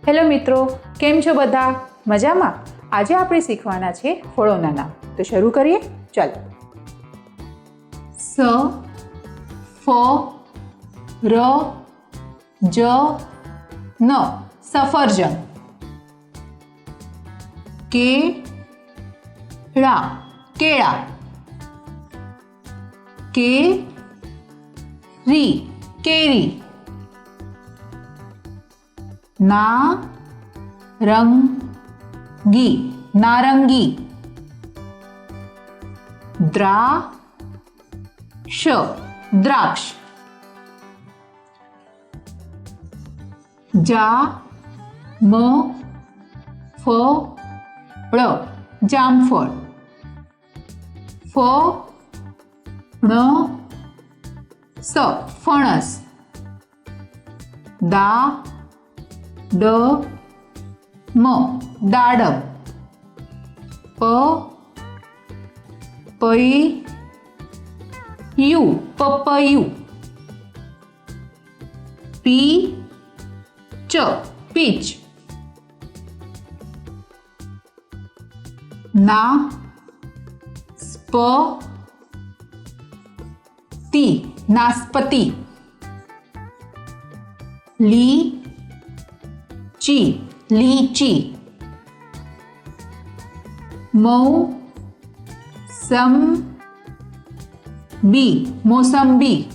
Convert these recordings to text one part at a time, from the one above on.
Hello મિત્રો, કેમ છો બધા? મજામાં? આજે આપણે શીખવાના છે ફળોના નામ. તો શરૂ કરીએ. ચાલો. સ, ફ, ર, જ, ન સફરજન. કેળા કેળા. કેરી કેરી. નારંગી નારંગી. દ્રાક્ષ દ્રાક્ષ. જામફળ જામફળ. ફણસ ફણસ. દાડમ દાડમ. પપૈયું પપૈયું. Pitch pitch. નાસ્પતિ નાસ્પતિ. લીચી લીચી. મોસંબી મોસંબી.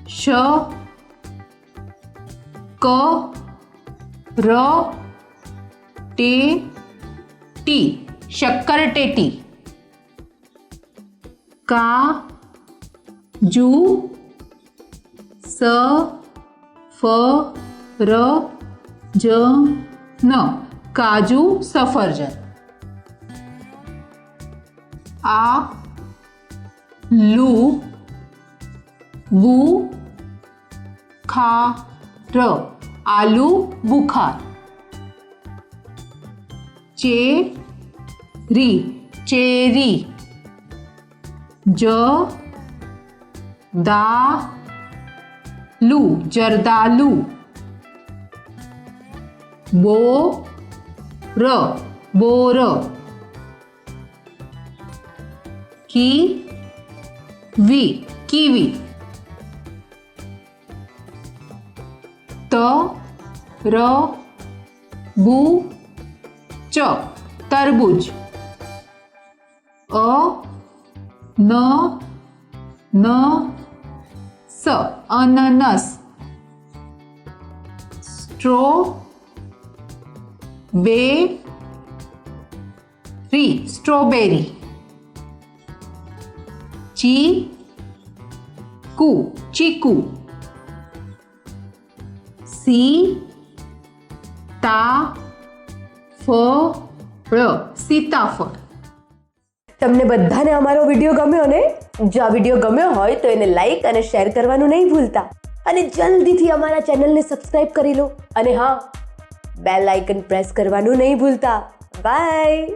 શક્કરટેટી શક્કરટેટી. કાજુ સફરજન કાજુ સફરજન. આલુ બુખાર આલુ બુખાર. Cherry cherry. જરદાલુ જરદાલુ. બોર બોર. Kiwi kiwi. તરબૂચ તરબૂચ. અનનસ અનનસ. Strawberry strawberry. ચીકુ ચીકુ. સીતાફળ સીતાફળ. તમને બધાને અમારો વિડીયો ગમ્યો ને? જો આ વિડીયો ગમ્યો હોય તો એને લાઈક અને શેર કરવાનું નહીં ભૂલતા. અને જલ્દીથી અમારા ચેનલને સબસ્ક્રાઇબ કરી લો. અને હા, બેલ આઇકન પ્રેસ કરવાનું નહીં ભૂલતા. બાય.